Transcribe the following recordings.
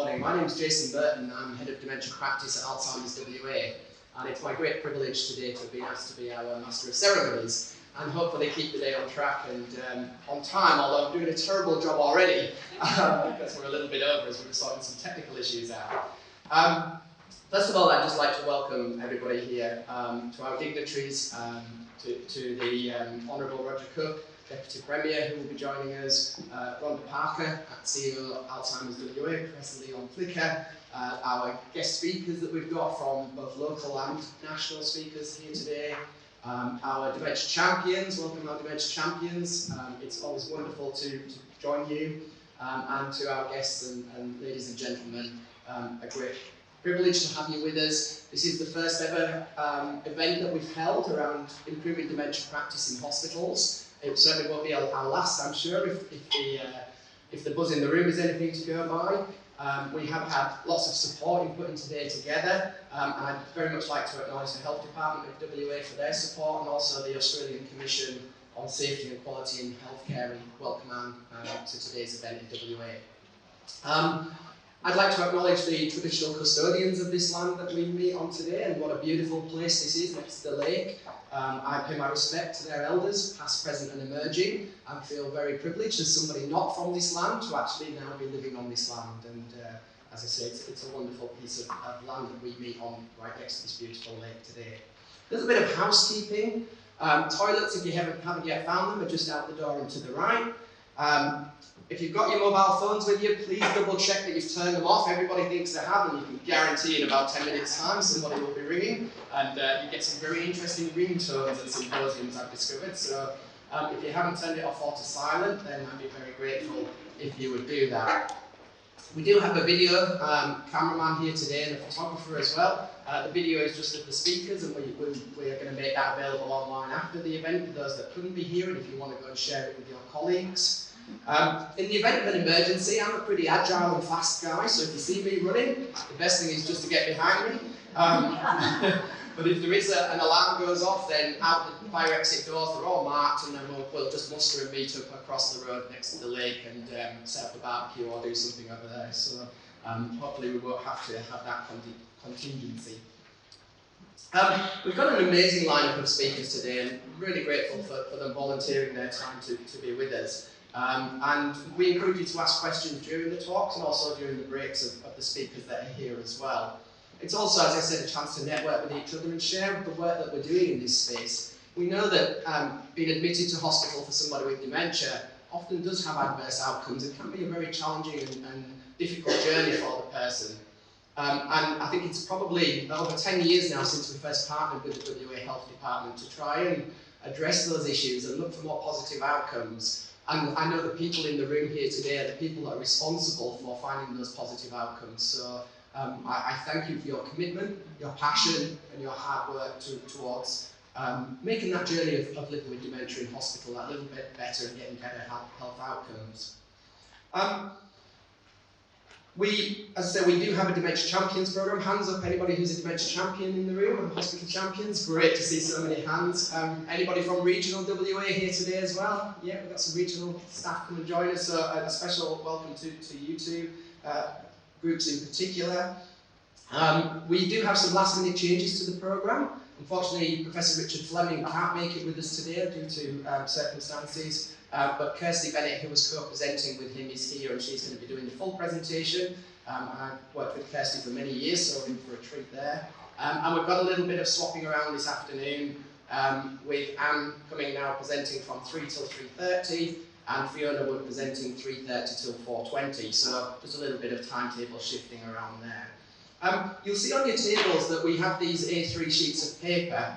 morning. My name is Jason Burton. I'm Head of Dementia Practice at Alzheimer's WA, and it's my great privilege today to be asked to be our Master of Ceremonies and hopefully keep the day on track and on time, although I'm doing a terrible job already because we're a little bit over as we're sorting some technical issues out. First of all, I'd just like to welcome everybody here to our dignitaries, to the Honourable Roger Cook, Deputy Premier, who will be joining us, Rhonda Parker, CEO Alzheimer's WA, Professor Leon Flicker, our guest speakers that we've got from both local and national speakers here today, our Dementia Champions, welcome our Dementia Champions. It's always wonderful to join you, and to our guests and ladies and gentlemen, a great privilege to have you with us. This is the first ever event that we've held around improving dementia practice in hospitals. It certainly won't be our last, I'm sure, if the buzz in the room is anything to go by. We have had lots of support in putting today together, and I'd very much like to acknowledge the Health Department of WA for their support, and also the Australian Commission on Safety and Quality in Healthcare in welcome to today's event in WA. I'd like to acknowledge the traditional custodians of this land that we meet on today, and what a beautiful place this is next to the lake. I pay my respect to their elders, past, present and emerging, and feel very privileged as somebody not from this land to actually now be living on this land. And as I say, it's a wonderful piece of land that we meet on right next to this beautiful lake today. A little bit of housekeeping. Toilets, if you haven't yet found them, are just out the door and to the right. If you've got your mobile phones with you, please double check that you've turned them off. Everybody thinks they have, and you can guarantee in about 10 minutes time somebody will be ringing, and you get some very interesting ringtones at symposiums, I've discovered. So if you haven't turned it off or to silent, then I'd be very grateful if you would do that. We do have a video cameraman here today and a photographer as well. The video is just of the speakers, and we are going to make that available online after the event for those that couldn't be here, and if you want to go and share it with your colleagues. In the event of an emergency, I'm a pretty agile and fast guy, so if you see me running, the best thing is just to get behind me. But if there is an alarm goes off, then out the fire exit doors, they're all marked, and then we'll just muster and meet up across the road next to the lake and set up a barbecue or do something over there. So hopefully we won't have to have that contingency. We've got an amazing lineup of speakers today, and really grateful for them volunteering their time to be with us. And we encourage you to ask questions during the talks and also during the breaks of the speakers that are here as well. It's also, as I said, a chance to network with each other and share the work that we're doing in this space. We know that being admitted to hospital for somebody with dementia often does have adverse outcomes. It can be a very challenging and difficult journey for the person. And I think it's probably over 10 years now since we first partnered with the WA Health Department to try and address those issues and look for more positive outcomes. And I know the people in the room here today are the people that are responsible for finding those positive outcomes. So I thank you for your commitment, your passion, and your hard work towards making that journey of living with dementia in hospital that little bit better and getting better health outcomes. As I say, we do have a Dementia Champions program. Hands up, anybody who's a Dementia Champion in the room, and Hospital Champions. Great to see so many hands. Anybody from regional WA here today as well? Yeah, we've got some regional staff come and join us, so a special welcome to you two groups in particular. We do have some last minute changes to the program. Unfortunately, Professor Richard Fleming can't make it with us today due to circumstances. But Kirsty Bennett, who was co-presenting with him, is here, and she's going to be doing the full presentation. I've worked with Kirsty for many years, so we're in for a treat there. And we've got a little bit of swapping around this afternoon, with Anne coming now presenting from 3 till 3:30, and Fiona Wood presenting 3:30 till 4:20, so just a little bit of timetable shifting around there. You'll see on your tables that we have these A3 sheets of paper.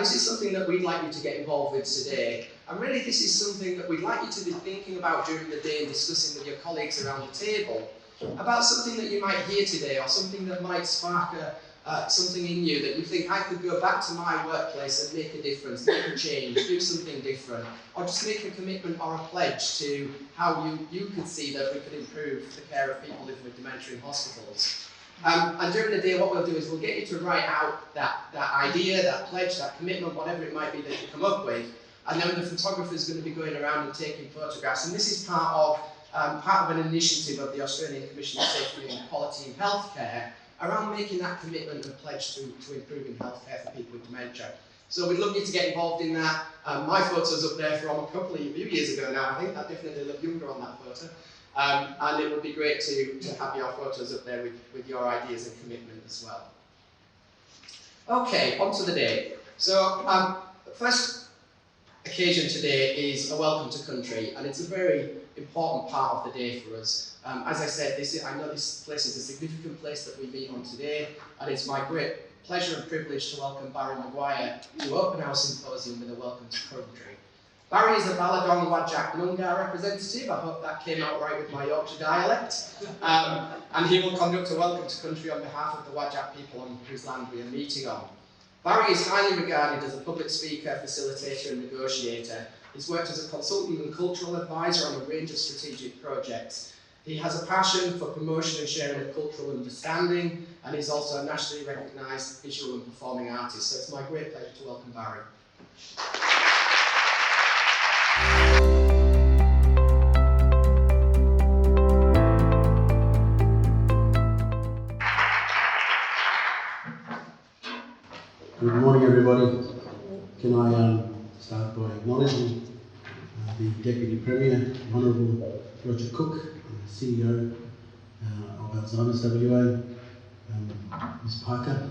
This is something that we'd like you to get involved with today. And really this is something that we'd like you to be thinking about during the day and discussing with your colleagues around the table. About something that you might hear today, or something that might spark something in you that you think, I could go back to my workplace and make a difference, make a change, do something different, or just make a commitment or a pledge to how you could see that we could improve the care of people living with dementia in hospitals. And during the day, what we'll do is we'll get you to write out that idea, that pledge, that commitment, whatever it might be that you come up with. And then the photographer is going to be going around and taking photographs. And this is part of part of an initiative of the Australian Commission for Safety and Quality in Healthcare around making that commitment and pledge to improving healthcare for people with dementia. So we'd love you to get involved in that. My photo's up there from a few years ago now, I think. I definitely look younger on that photo. And it would be great to have your photos up there with your ideas and commitment as well. Okay, on to the day. So, the first occasion today is a welcome to country, and it's a very important part of the day for us. As I said, I know this place is a significant place that we meet on today, and it's my great pleasure and privilege to welcome Barry McGuire to open our symposium with a welcome to country. Barry is a Balladong Whadjuk Noongar representative. I hope that came out right with my Yorkshire dialect. And he will conduct a welcome to country on behalf of the Whadjuk people on whose land we are meeting on. Barry is highly regarded as a public speaker, facilitator and negotiator. He's worked as a consultant and cultural advisor on a range of strategic projects. He has a passion for promotion and sharing of cultural understanding, and he's also a nationally recognised visual and performing artist. So it's my great pleasure to welcome Barry. Good morning, everybody. Can I start by acknowledging the Deputy Premier, Honourable Roger Cook, CEO of Alzheimer's WA, Ms. Parker.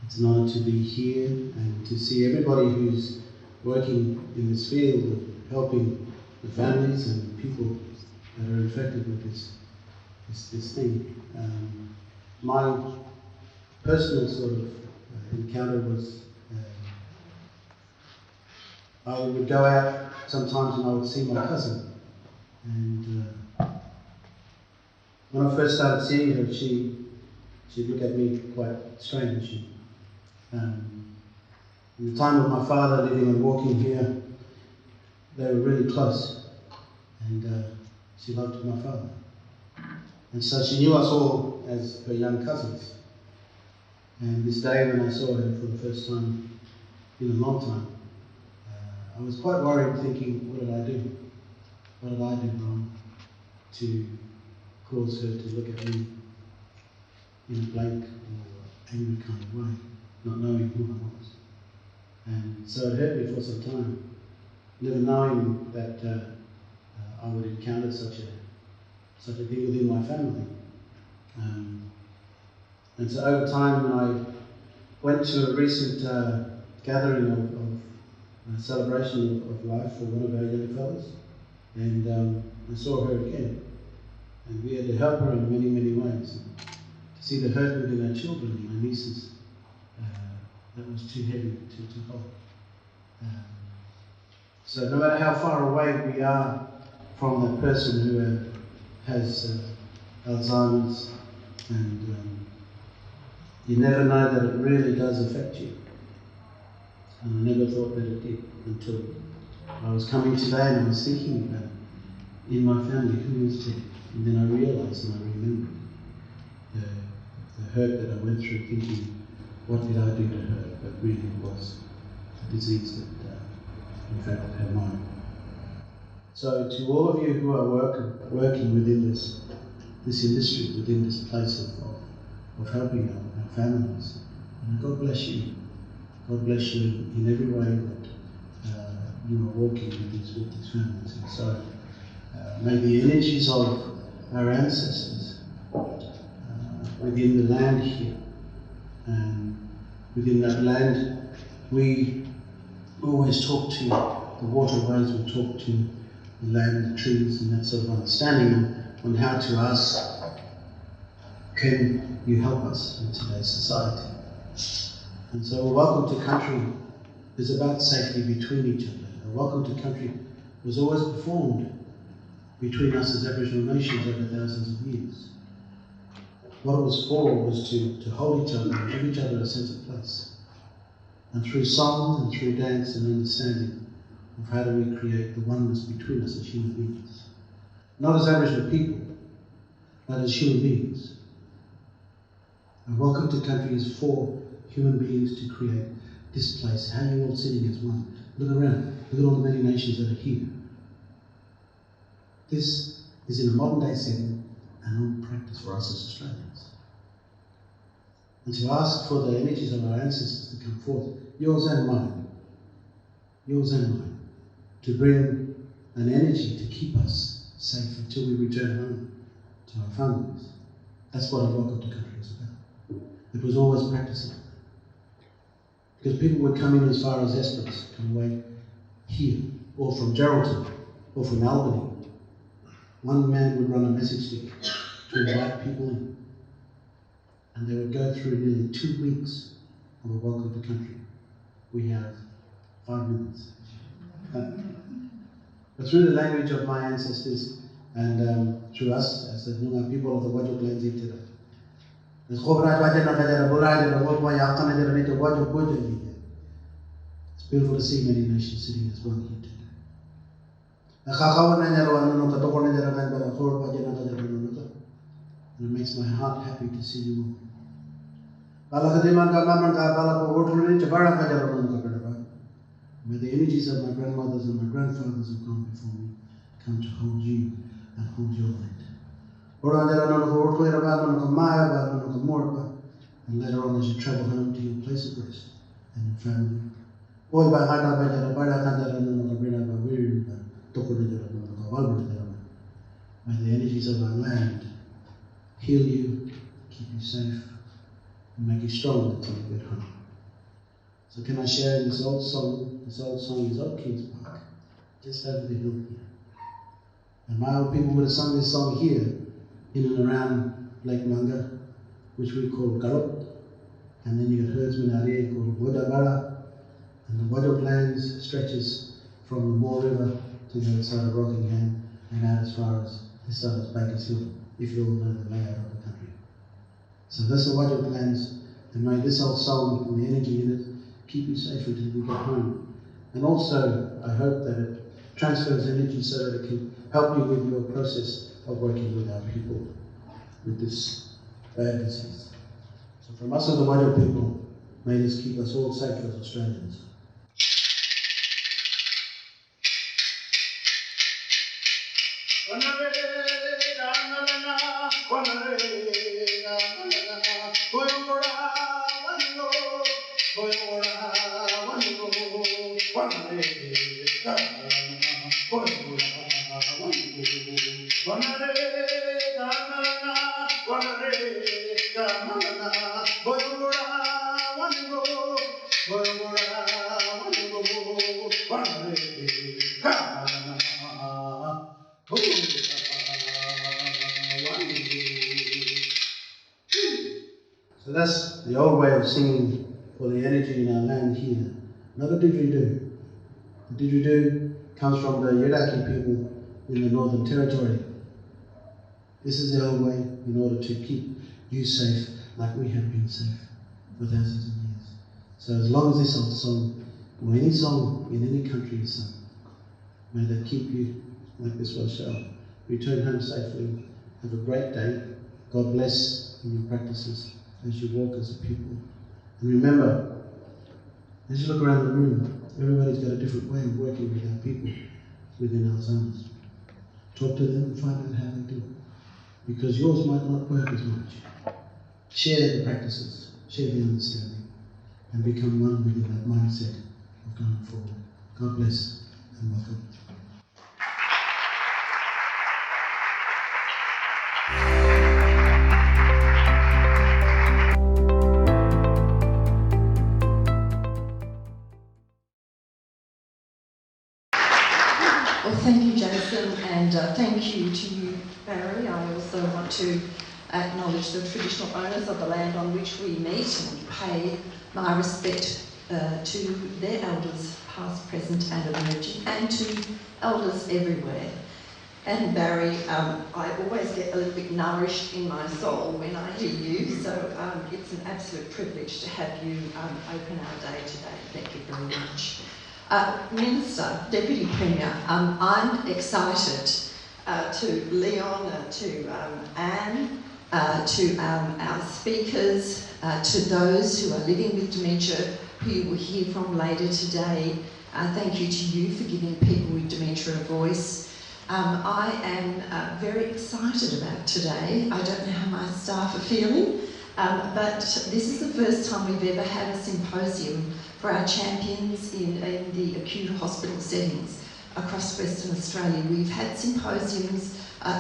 It's an honour to be here and to see everybody who's working in this field and helping the families and people that are infected with this thing. My personal sort of encounter was I would go out sometimes and I would see my cousin, and when I first started seeing her, she'd look at me quite strange. In the time of my father living and walking here, they were really close, and she loved my father, and so she knew us all as her young cousins. And this day when I saw her for the first time in a long time, I was quite worried, thinking, what did I do? What did I do wrong to cause her to look at me in a blank or angry kind of way, not knowing who I was? And so it hurt me for some time, never knowing that I would encounter such a thing within my family. And so over time, I went to a recent gathering of celebration of life for one of our young fellows, and I saw her again. And we had to help her in many, many ways. To see the hurt within our children, my nieces, that was too heavy to hold. So no matter how far away we are from the person who has Alzheimer's, and you never know that it really does affect you. And I never thought that it did until I was coming today and I was thinking about in my family who is dead. And then I realised and I remembered the hurt that I went through, thinking, what did I do to her? But really it was a disease that infected her mind. So to all of you who are working within this industry, within this place of helping our families, and God bless you. God bless you in every way that you are walking with these families. And so may the energies of our ancestors within the land here, and within that land we always talk to the waterways, we talk to the land, the trees, and that sort of understanding on how to ask, can you help us in today's society? And so a welcome to country is about safety between each other. A welcome to country was always performed between us as Aboriginal nations over thousands of years. What it was for was to hold each other and give each other a sense of place. And through song and through dance and understanding of how do we create the oneness between us as human beings. Not as Aboriginal people, but as human beings. And welcome to country is for human beings to create this place. How are you all sitting as one? Look around. Look at all the many nations that are here. This is in a modern day setting an old practice for us as Australians. And to ask for the energies of our ancestors to come forth, yours and mine, to bring an energy to keep us safe until we return home to our families. That's what a welcome to country is about. It was always practicing. Because people would come in as far as Esperance, come away here, or from Geraldton, or from Albany. One man would run a message stick to invite people in. And they would go through nearly 2 weeks of a welcome to country. We have 5 minutes. But through the language of my ancestors and through us as the Noongar people of the Wajok lands into it. It's beautiful to see many nations sitting as one here today. And it makes my heart happy to see you all. May the energies of my grandmothers and my grandfathers who gone before me come to hold you and hold your land. And later on as you travel home to your place of rest and your family. May the energies of our land heal you, keep you safe, and make you strong until you get home. So can I share this old song? This old King's Park, just over the hill here. And my old people would have sung this song here, in and around Lake Manga, which we call Garut. And then you got herdsmen out here called Wodabara. And the Wadok lands stretches from the Moore River to the other side of Rockingham and out as far as this side of Bakersfield, if you all know the layout of the country. So this is the Wadok lands, and may this old song and the energy in it keep you safe until you get home. And also, I hope that it transfers energy so that it can help you with your process of working with our people with this bad disease. So from us as the Wajok people, may this keep us all safe as Australians. So that's the old way of singing for the energy in our land here. Not a didgeridoo. The didgeridoo comes from the Yiraki people in the Northern Territory. This is the old way in order to keep you safe like we have been safe for thousands of years. So as long as this old song, or any song in any country is sung, may they keep you like this one shall. Return home safely. Have a great day. God bless in your practices as you walk as a people. And remember, as you look around the room, everybody's got a different way of working with our people within Alzheimer's. Talk to them and find out how they do it. Because yours might not work as much. Share the practices, share the understanding, and become one within that mindset of going forward. God bless and welcome. Well, thank you, Jason, and thank you to you, Barry. I also want to acknowledge the traditional owners of the land on which we meet and pay my respect to their elders, past, present and emerging, and to elders everywhere. And Barry, I always get a little bit nourished in my soul when I hear you, so it's an absolute privilege to have you open our day today. Thank you very much. Minister, Deputy Premier, I'm excited to Leon, to Anne, to our speakers, to those who are living with dementia, who you will hear from later today. Thank you to you for giving people with dementia a voice. I am very excited about today. I don't know how my staff are feeling, but this is the first time we've ever had a symposium for our champions in the acute hospital settings across Western Australia. We've had symposiums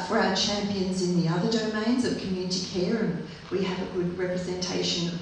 for our champions in the other domains of community care, and we have a good representation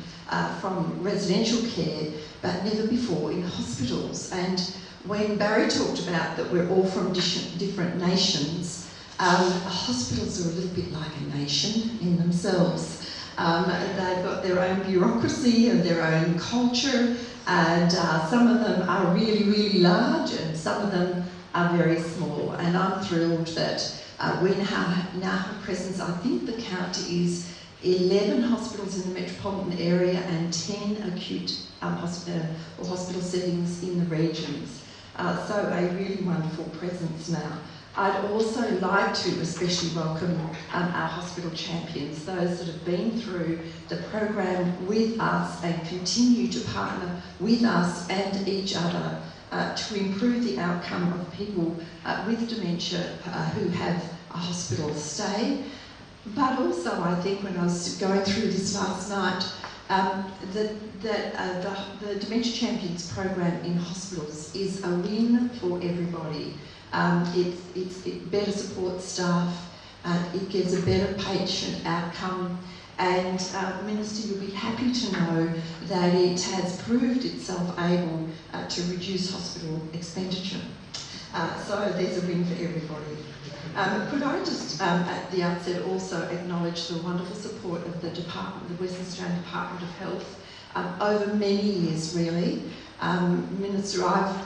from residential care, but never before in hospitals. And when Barry talked about that we're all from different nations, hospitals are a little bit like a nation in themselves. They've got their own bureaucracy and their own culture, and some of them are really, really large, and some of them are very small. And I'm thrilled that we now have a presence. I think the count is 11 hospitals in the metropolitan area and 10 acute hospital settings in the regions. So a really wonderful presence now. I'd also like to especially welcome our hospital champions, those that have been through the program with us and continue to partner with us and each other to improve the outcome of people with dementia who have a hospital stay. But also, I think when I was going through this last night, the Dementia Champions program in hospitals is a win for everybody. It better supports staff, it gives a better patient outcome, and Minister, you'll be happy to know that it has proved itself able to reduce hospital expenditure. So there's a win for everybody. Could I just, at the outset, also acknowledge the wonderful support of the department, the Western Australian Department of Health, over many years, really. Minister, I've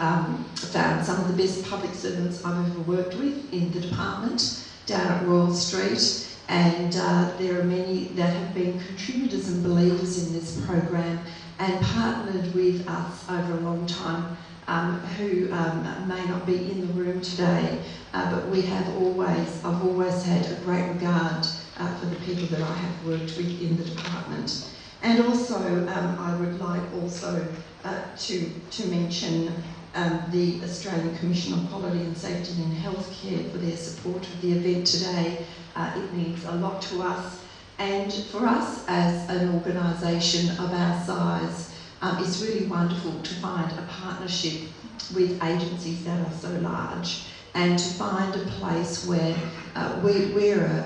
found some of the best public servants I've ever worked with in the department down at Royal Street, and there are many that have been contributors and believers in this program and partnered with us over a long time, who may not be in the room today, but I've always had a great regard for the people that I have worked with in the department. And also, I would like also to mention the Australian Commission on Quality and Safety in Healthcare for their support of the event today. It means a lot to us, and for us as an organisation of our size, it's really wonderful to find a partnership with agencies that are so large, and to find a place where we're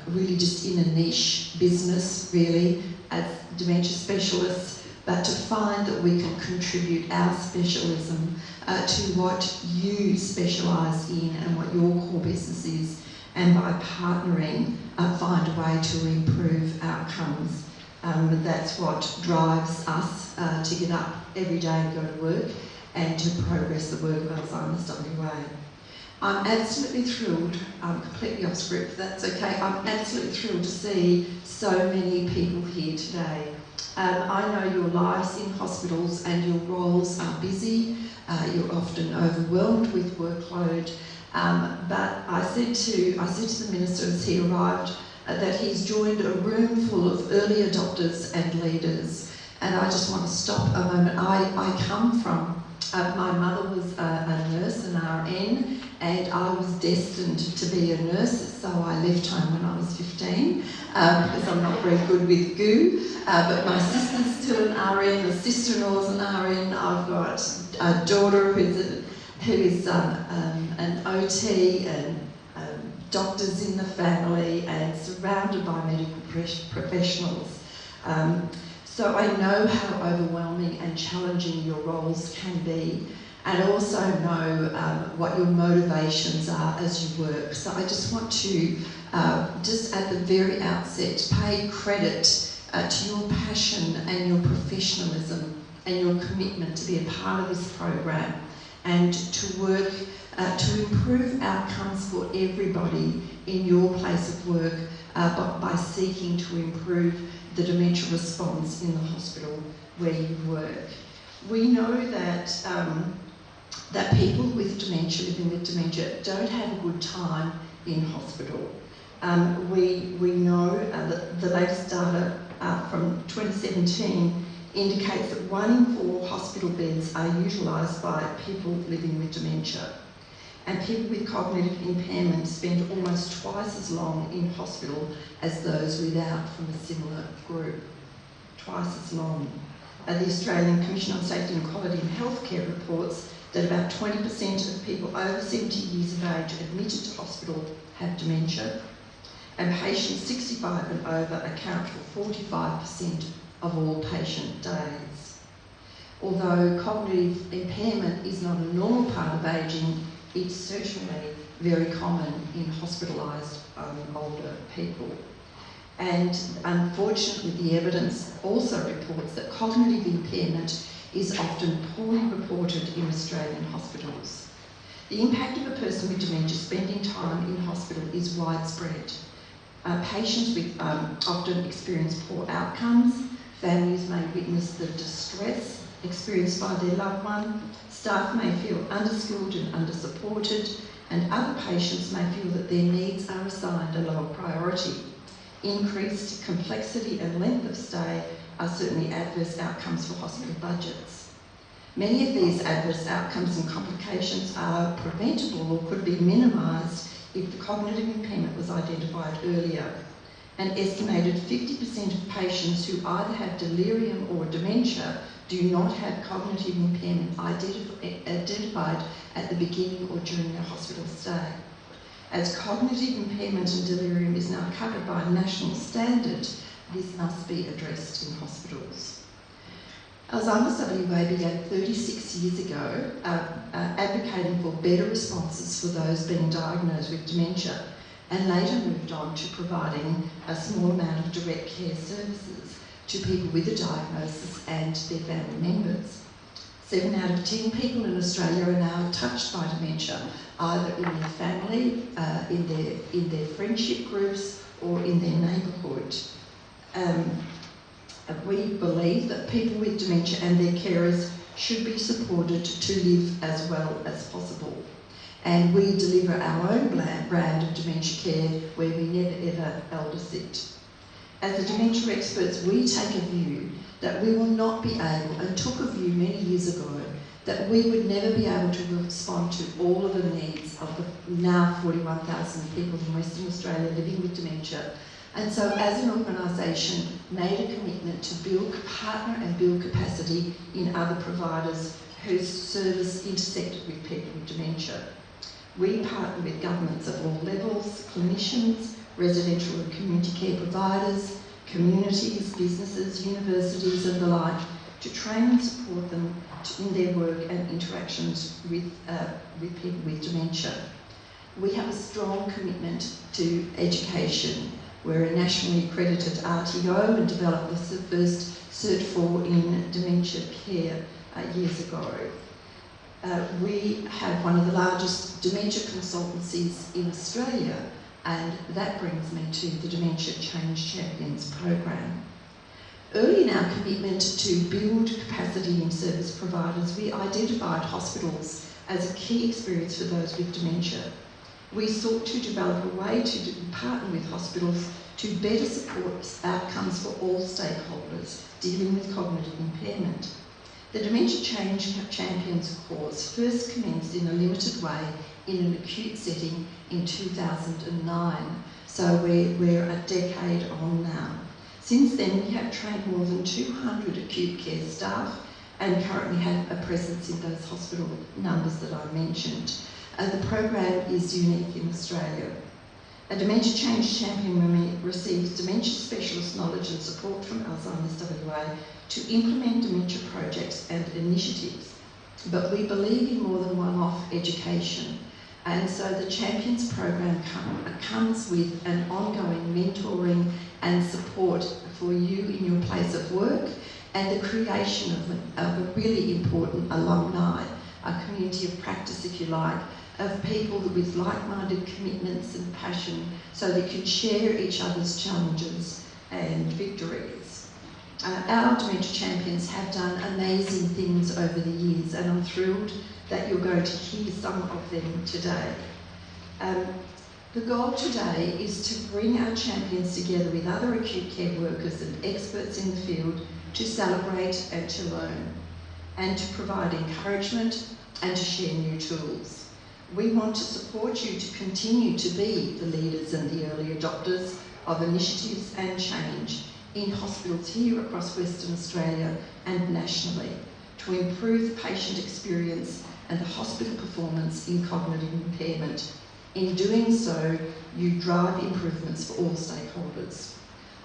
really just in a niche business, really, as dementia specialists, but to find that we can contribute our specialism to what you specialise in and what your core business is, and by partnering, find a way to improve outcomes. That's what drives us to get up every day and go to work and to progress the work of Alzheimer's WA. I'm absolutely thrilled, I'm completely off script, that's okay, I'm absolutely thrilled to see so many people here today. I know your lives in hospitals and your roles are busy, you're often overwhelmed with workload, but I said to the Minister as he arrived that he's joined a room full of early adopters and leaders, and I just want to stop a moment. I come from, my mother was a nurse, an RN, and I was destined to be a nurse, so I left home when I was 15 because I'm not very good with goo, but my sister's still an RN, a sister-in-law's an RN, I've got a daughter who is an OT, and doctors in the family, and surrounded by medical professionals. So I know how overwhelming and challenging your roles can be, and also know what your motivations are as you work. So I just want to, just at the very outset, pay credit to your passion and your professionalism and your commitment to be a part of this program, and to work to improve outcomes for everybody in your place of work by seeking to improve the dementia response in the hospital where you work. We know that that people with dementia, living with dementia, don't have a good time in hospital. We know that the latest data from 2017 indicates that 1 in 4 hospital beds are utilised by people living with dementia. and people with cognitive impairment spend almost twice as long in hospital as those without from a similar group. Twice as long. The Australian Commission on Safety and Quality in Healthcare reports that about 20% of people over 70 years of age admitted to hospital have dementia, and patients 65 and over account for 45% of all patient days. Although cognitive impairment is not a normal part of ageing, it's certainly very common in hospitalised older people. And unfortunately, the evidence also reports that cognitive impairment is often poorly reported in Australian hospitals. The impact of a person with dementia spending time in hospital is widespread. Patients often experience poor outcomes. Families may witness the distress experienced by their loved one. Staff may feel underskilled and undersupported, and other patients may feel that their needs are assigned a lower priority. Increased complexity and length of stay are certainly adverse outcomes for hospital budgets. Many of these adverse outcomes and complications are preventable or could be minimised if the cognitive impairment was identified earlier. An estimated 50% of patients who either have delirium or dementia do not have cognitive impairment identified at the beginning or during their hospital stay. As cognitive impairment and delirium is now covered by a national standard, this must be addressed in hospitals. Alzheimer's WA began 36 years ago advocating for better responses for those being diagnosed with dementia, and later moved on to providing a small amount of direct care services to people with a diagnosis and their family members. 7 out of 10 people in Australia are now touched by dementia, either in their family, in their friendship groups, or in their neighbourhood. We believe that people with dementia and their carers should be supported to live as well as possible. And we deliver our own brand of dementia care where we never ever elder sit. As the dementia experts, we take a view that we will not be able, and took a view many years ago, that we would never be able to respond to all of the needs of the now 41,000 people in Western Australia living with dementia. And so as an organisation, made a commitment to partner and build capacity in other providers whose service intersected with people with dementia. We partner with governments of all levels, clinicians, residential and community care providers, communities, businesses, universities and the like, to train and support them in their work and interactions with people with dementia. We have a strong commitment to education. We're a nationally accredited RTO and developed the first Cert 4 in dementia care years ago. We have one of the largest dementia consultancies in Australia, and that brings me to the Dementia Change Champions program. Early in our commitment to build capacity in service providers, we identified hospitals as a key experience for those with dementia. We sought to develop a way to partner with hospitals to better support outcomes for all stakeholders dealing with cognitive impairment. The Dementia Change Champions course first commenced in a limited way in an acute setting in 2009, so we're a decade on now. Since then, we have trained more than 200 acute care staff and currently have a presence in those hospital numbers that I mentioned. The program is unique in Australia. A Dementia Change Champion receives dementia specialist knowledge and support from Alzheimer's WA to implement dementia projects and initiatives. But we believe in more than one-off education, and so the Champions program comes with an ongoing mentoring and support for you in your place of work, and the creation of a really important alumni, a community of practice, if you like, of people with like-minded commitments and passion, so they can share each other's challenges and victories. Our Dementia Champions have done amazing things over the years, and I'm thrilled that you're going to hear some of them today. The goal today is to bring our champions together with other acute care workers and experts in the field to celebrate and to learn, and to provide encouragement and to share new tools. We want to support you to continue to be the leaders and the early adopters of initiatives and change in hospitals here across Western Australia and nationally to improve the patient experience and the hospital performance in cognitive impairment. In doing so, you drive improvements for all stakeholders.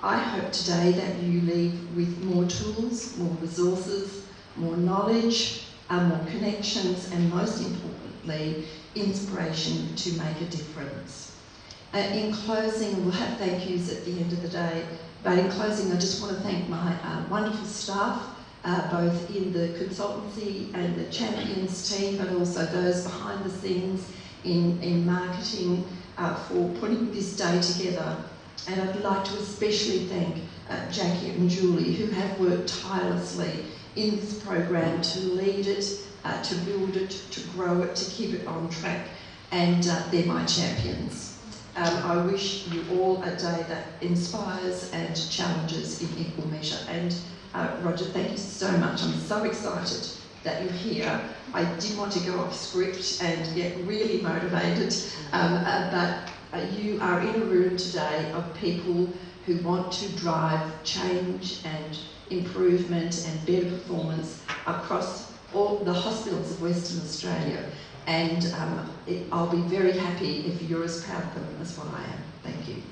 I hope today that you leave with more tools, more resources, more knowledge, more connections, and most importantly, inspiration to make a difference. In closing, we'll have thank yous at the end of the day, but in closing, I just want to thank my wonderful staff, both in the consultancy and the champions team, but also those behind the scenes in marketing for putting this day together. And I'd like to especially thank Jackie and Julie, who have worked tirelessly in this program to lead it, to build it, to grow it, to keep it on track, and they're my champions. I wish you all a day that inspires and challenges in equal measure. And Roger, thank you so much. I'm so excited that you're here. I did want to go off script and get really motivated, but you are in a room today of people who want to drive change and improvement and better performance across all the hospitals of Western Australia. And I'll be very happy if you're as proud of them as what I am. Thank you.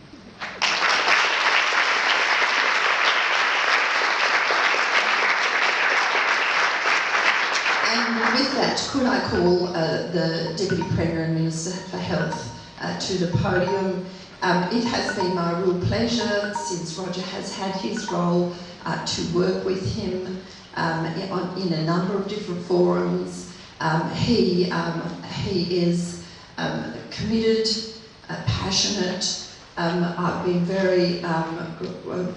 And with that, could I call the Deputy Premier and Minister for Health to the podium. It has been my real pleasure since Roger has had his role to work with him in a number of different forums. He is committed, passionate. I've been very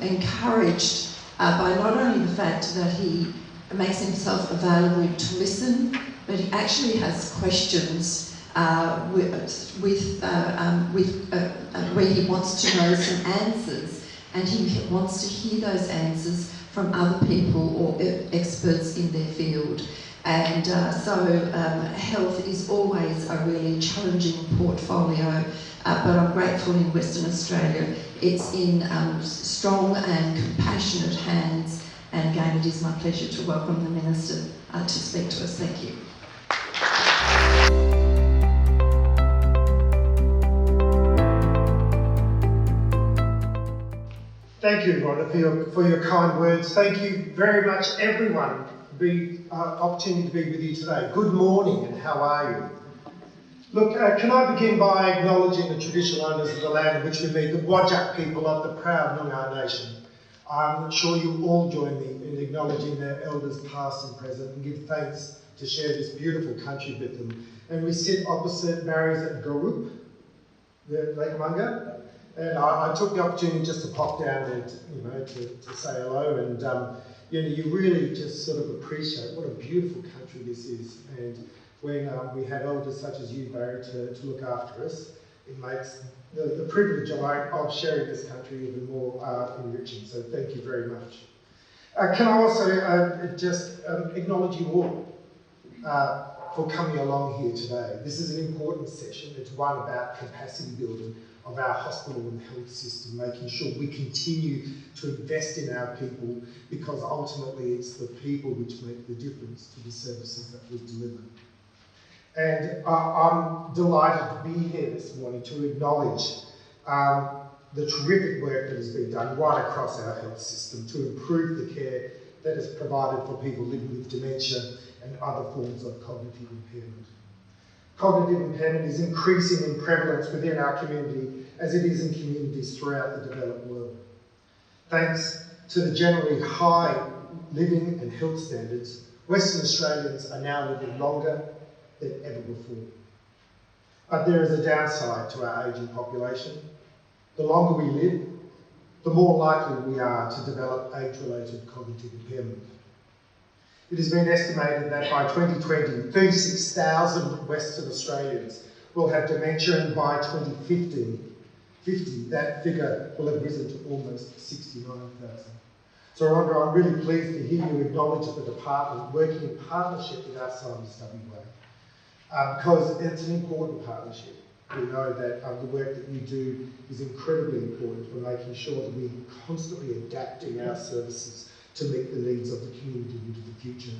encouraged by not only the fact that he makes himself available to listen, but he actually has questions where he wants to know some answers, and he wants to hear those answers from other people or experts in their field. And so health is always a really challenging portfolio, but I'm grateful in Western Australia it's in strong and compassionate hands. And again, it is my pleasure to welcome the Minister to speak to us. Thank you. Thank you, Rhonda, for your kind words. Thank you very much, everyone, for the opportunity to be with you today. Good morning, and how are you? Look, can I begin by acknowledging the traditional owners of the land in which we meet, the Whadjuk people of the proud Noongar Nation. I'm sure you all join me in acknowledging their elders past and present and give thanks to share this beautiful country with them. And we sit opposite Barry's at Garup, the Lake Munga. And I took the opportunity just to pop down there, to say hello, and you really just sort of appreciate what a beautiful country this is. And when we have elders such as you, Barry, to look after us, it makes the privilege of sharing this country even more enriching. So thank you very much. Can I also just acknowledge you all for coming along here today. This is an important session. It's one about capacity building of our hospital and health system, making sure we continue to invest in our people, because ultimately it's the people which make the difference to the services that we deliver. And I'm delighted to be here this morning to acknowledge the terrific work that has been done right across our health system to improve the care that is provided for people living with dementia and other forms of cognitive impairment. Cognitive impairment is increasing in prevalence within our community, as it is in communities throughout the developed world. Thanks to the generally high living and health standards, Western Australians are now living longer than ever before. But there is a downside to our ageing population. The longer we live, the more likely we are to develop age-related cognitive impairment. It has been estimated that by 2020, 36,000 Western Australians will have dementia, and by 2050, that figure will have risen to almost 69,000. So Rhonda, I'm really pleased to hear you acknowledge the department working in partnership with Alzheimer's WA because it's an important partnership. We know that the work that you do is incredibly important for making sure that we're constantly adapting our services to meet the needs of the community into the future.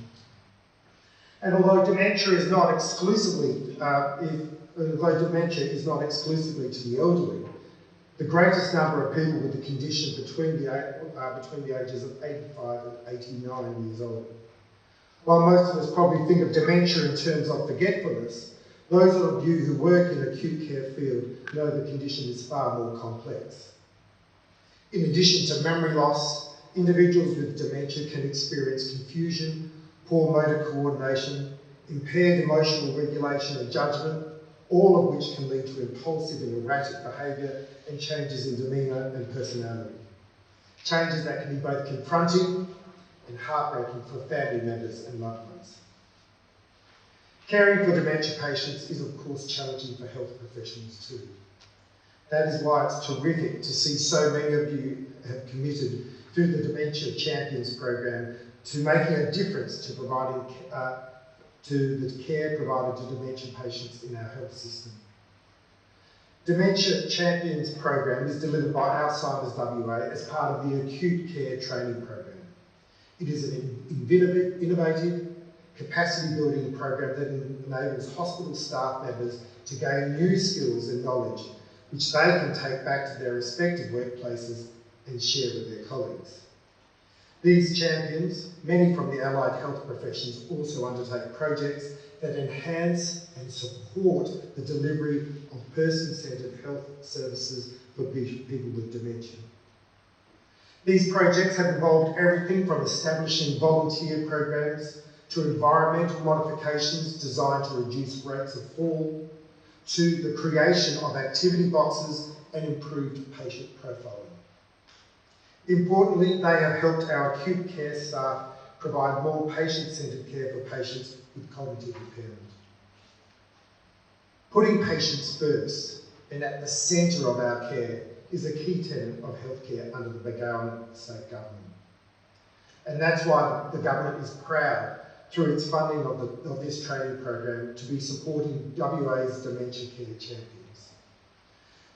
And although dementia is not exclusively, to the elderly, the greatest number of people with the condition between the ages of 85 and 89 years old. While most of us probably think of dementia in terms of forgetfulness, those of you who work in the acute care field know the condition is far more complex. In addition to memory loss, individuals with dementia can experience confusion, poor motor coordination, impaired emotional regulation and judgment, all of which can lead to impulsive and erratic behaviour and changes in demeanour and personality. Changes that can be both confronting and heartbreaking for family members and loved ones. Caring for dementia patients is of course challenging for health professionals too. That is why it's terrific to see so many of you have committed through the Dementia Champions program to making a difference to providing to the care provided to dementia patients in our health system. Dementia Champions program is delivered by Alzheimer's WA as part of the Acute Care Training Program. It is an innovative capacity building program that enables hospital staff members to gain new skills and knowledge which they can take back to their respective workplaces and share with their colleagues. These champions, many from the allied health professions, also undertake projects that enhance and support the delivery of person-centred health services for people with dementia. These projects have involved everything from establishing volunteer programs to environmental modifications designed to reduce rates of fall, to the creation of activity boxes and improved patient profiling. Importantly, they have helped our acute care staff provide more patient-centred care for patients with cognitive impairment. Putting patients first and at the centre of our care is a key tenet of healthcare under the McGuire state government. And that's why the government is proud, through its funding of this training program, to be supporting WA's Dementia Care Champions.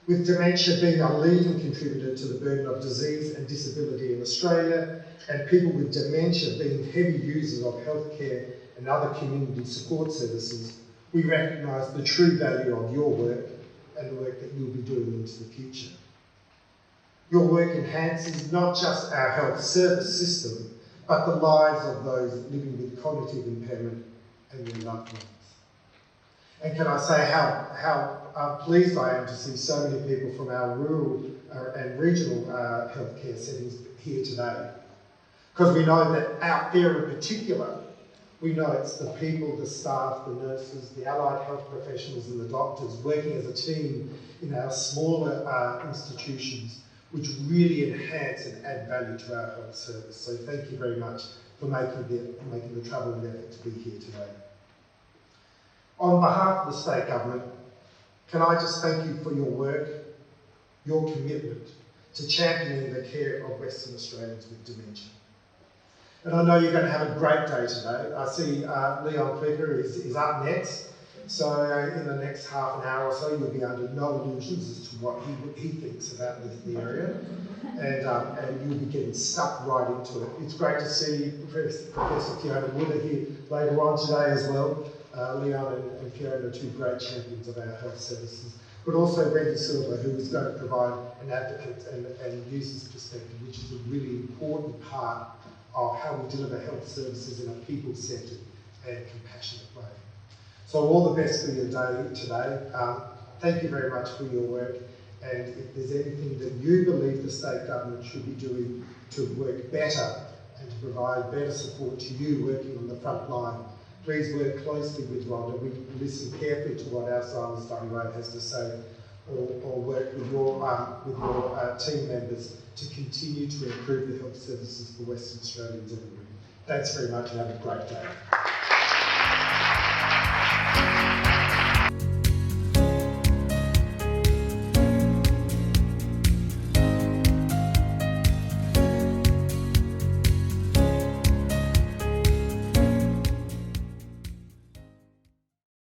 With dementia being a leading contributor to the burden of disease and disability in Australia, and people with dementia being heavy users of healthcare and other community support services, we recognise the true value of your work and the work that you'll be doing into the future. Your work enhances not just our health service system, but the lives of those living with cognitive impairment and their loved ones. And can I say how pleased I am to see so many people from our rural and regional healthcare settings here today. Because we know that out there in particular, we know it's the people, the staff, the nurses, the allied health professionals and the doctors working as a team in our smaller institutions which really enhance and add value to our health service. So thank you very much for making the trouble and effort to be here today. On behalf of the state government, can I just thank you for your work, your commitment to championing the care of Western Australians with dementia. And I know you're going to have a great day today. I see Leon Flicker is up next. So in the next half an hour or so, you'll be under no illusions as to what he thinks about the area. And you'll be getting stuck right into it. It's great to see Professor Fiona Wooler here later on today as well. Leon and Fiona are two great champions of our health services. But also Wendy Silver, who is going to provide an advocate and user's perspective, which is a really important part of how we deliver health services in a people-centred and compassionate way. So all the best for your day today. Thank you very much for your work. And if there's anything that you believe the state government should be doing to work better and to provide better support to you working on the front line, please work closely with Rhonda. We listen carefully to what Alzheimer's WA has to say, or work with your team members to continue to improve the health services for Western Australians everywhere. Thanks very much and have a great day.